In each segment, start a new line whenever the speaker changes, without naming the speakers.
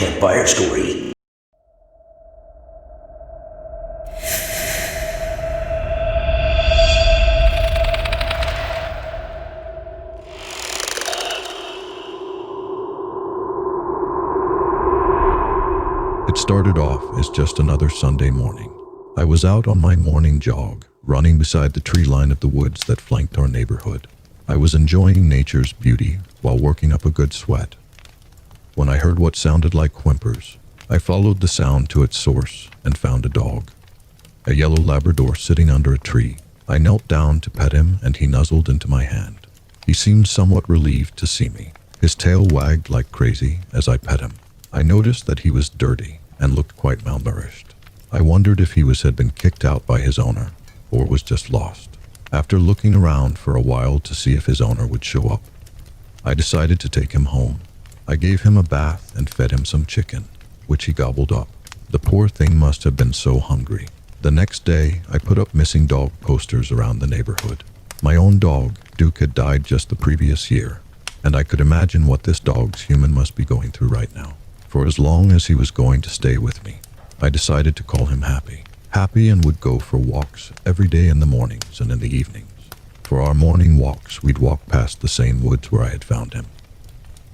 Campfire Story.
It started off as just another Sunday morning. I was out on my morning jog, running beside the tree line of the woods that flanked our neighborhood. I was enjoying nature's beauty while working up a good sweat, when I heard what sounded like whimpers. I followed the sound to its source and found a dog, a yellow Labrador sitting under a tree. I knelt down to pet him and he nuzzled into my hand. He seemed somewhat relieved to see me. His tail wagged like crazy as I pet him. I noticed that he was dirty and looked quite malnourished. I wondered if he had been kicked out by his owner or was just lost. After looking around for a while to see if his owner would show up, I decided to take him home. I gave him a bath and fed him some chicken, which he gobbled up. The poor thing must have been so hungry. The next day, I put up missing dog posters around the neighborhood. My own dog, Duke, had died just the previous year, and I could imagine what this dog's human must be going through right now. For as long as he was going to stay with me, I decided to call him Happy. Happy and would go for walks every day in the mornings and in the evenings. For our morning walks, we'd walk past the same woods where I had found him.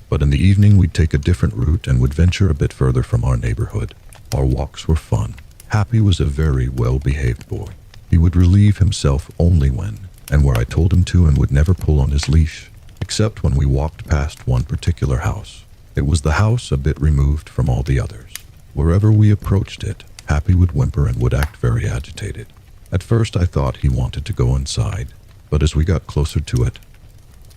But in the evening, we'd take a different route and would venture a bit further from our neighborhood. Our walks were fun. Happy was a very well-behaved boy. He would relieve himself only when and where I told him to, and would never pull on his leash, except when we walked past one particular house. It was the house a bit removed from all the others. Wherever we approached it, Happy would whimper and would act very agitated. At first I thought he wanted to go inside, but as we got closer to it,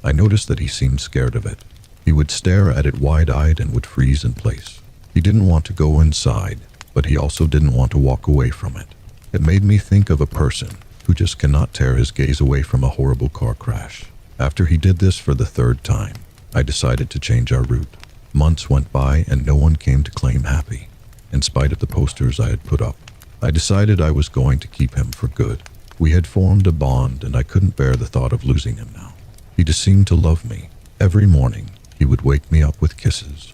I noticed that he seemed scared of it. He would stare at it wide-eyed and would freeze in place. He didn't want to go inside, but he also didn't want to walk away from it. It made me think of a person who just cannot tear his gaze away from a horrible car crash. After he did this for the third time, I decided to change our route. Months went by and no one came to claim Happy. In spite of the posters I had put up, I decided I was going to keep him for good. We had formed a bond and I couldn't bear the thought of losing him now. He just seemed to love me. Every morning, he would wake me up with kisses,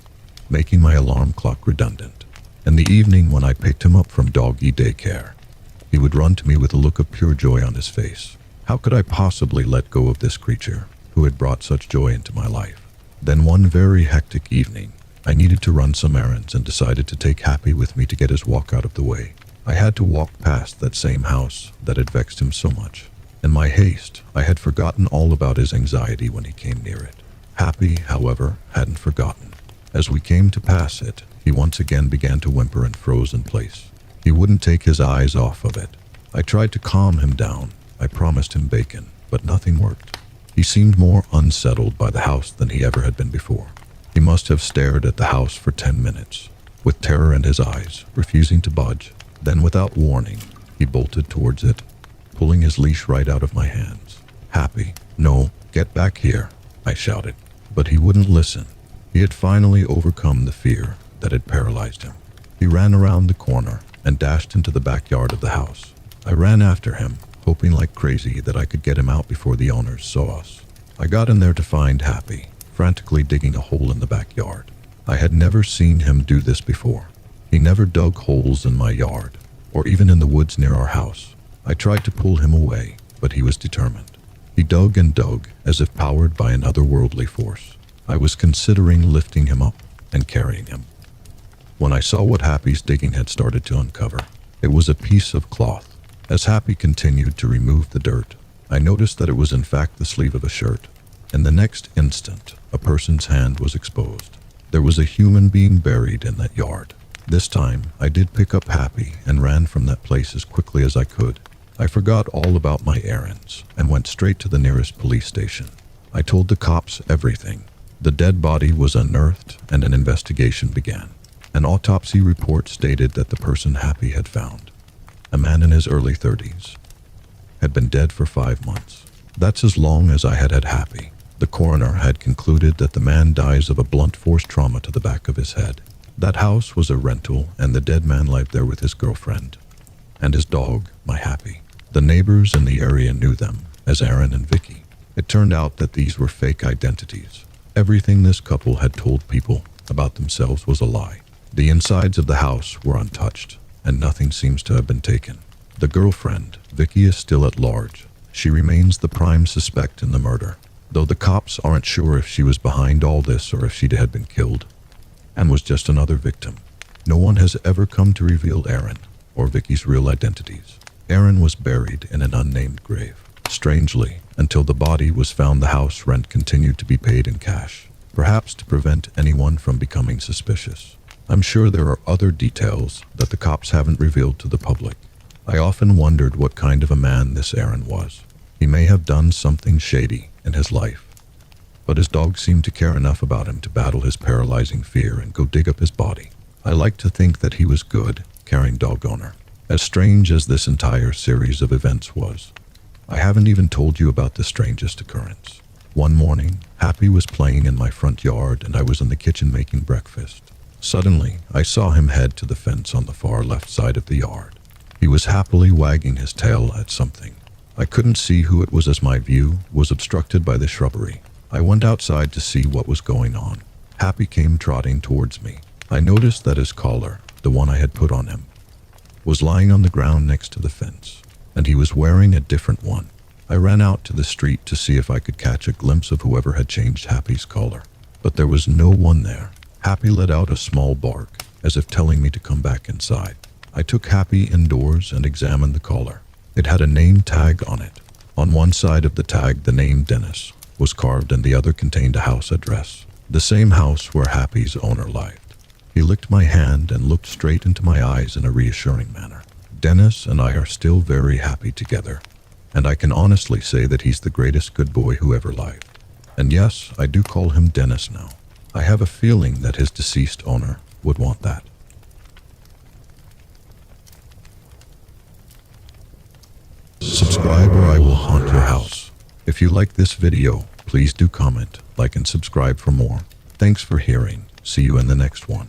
making my alarm clock redundant. In the evening, when I picked him up from doggy daycare, he would run to me with a look of pure joy on his face. How could I possibly let go of this creature who had brought such joy into my life? Then one very hectic evening, I needed to run some errands and decided to take Happy with me to get his walk out of the way. I had to walk past that same house that had vexed him so much. In my haste, I had forgotten all about his anxiety when he came near it. Happy, however, hadn't forgotten. As we came to pass it, he once again began to whimper and froze in place. He wouldn't take his eyes off of it. I tried to calm him down. I promised him bacon, but nothing worked. He seemed more unsettled by the house than he ever had been before. He must have stared at the house for 10 minutes, with terror in his eyes, refusing to budge. Then, without warning, he bolted towards it, pulling his leash right out of my hands. Happy, no, get back here, I shouted. But he wouldn't listen. He had finally overcome the fear that had paralyzed him. He ran around the corner and dashed into the backyard of the house. I ran after him, hoping like crazy that I could get him out before the owners saw us. I got in there to find Happy, frantically digging a hole in the backyard. I had never seen him do this before. He never dug holes in my yard, or even in the woods near our house. I tried to pull him away, but he was determined. He dug and dug, as if powered by an otherworldly force. I was considering lifting him up and carrying him, when I saw what Happy's digging had started to uncover. It was a piece of cloth. As Happy continued to remove the dirt, I noticed that it was in fact the sleeve of a shirt. In the next instant, a person's hand was exposed. There was a human being buried in that yard. This time, I did pick up Happy and ran from that place as quickly as I could. I forgot all about my errands and went straight to the nearest police station. I told the cops everything. The dead body was unearthed and an investigation began. An autopsy report stated that the person Happy had found, a man in his early 30s, had been dead for 5 months. That's as long as I had had Happy. The coroner had concluded that the man dies of a blunt force trauma to the back of his head. That house was a rental and the dead man lived there with his girlfriend and his dog, my Happy. The neighbors in the area knew them as Aaron and Vicky. It turned out that these were fake identities. Everything this couple had told people about themselves was a lie. The insides of the house were untouched, and nothing seems to have been taken. The girlfriend, Vicky, is still at large. She remains the prime suspect in the murder, though the cops aren't sure if she was behind all this or if she had been killed and was just another victim. No one has ever come to reveal Aaron or Vicky's real identities. Aaron was buried in an unnamed grave. Strangely, until the body was found, the house rent continued to be paid in cash, perhaps to prevent anyone from becoming suspicious. I'm sure there are other details that the cops haven't revealed to the public. I often wondered what kind of a man this Aaron was. He may have done something shady in his life, but his dog seemed to care enough about him to battle his paralyzing fear and go dig up his body. I like to think that he was good, caring dog owner. As strange as this entire series of events was, I haven't even told you about the strangest occurrence. One morning, Happy was playing in my front yard and I was in the kitchen making breakfast. Suddenly, I saw him head to the fence on the far left side of the yard. He was happily wagging his tail at something. I couldn't see who it was as my view was obstructed by the shrubbery. I went outside to see what was going on. Happy came trotting towards me. I noticed that his collar, the one I had put on him, was lying on the ground next to the fence, and he was wearing a different one. I ran out to the street to see if I could catch a glimpse of whoever had changed Happy's collar, but there was no one there. Happy let out a small bark, as if telling me to come back inside. I took Happy indoors and examined the collar. It had a name tag on it. On one side of the tag, the name Dennis was carved and the other contained a house address, the same house where Happy's owner lived. He licked my hand and looked straight into my eyes in a reassuring manner. Dennis and I are still very happy together, and I can honestly say that he's the greatest good boy who ever lived. And yes, I do call him Dennis now. I have a feeling that his deceased owner would want that. Subscribe or I will haunt your house. If you like this video, please do comment, like and subscribe for more. Thanks for hearing. See you in the next one.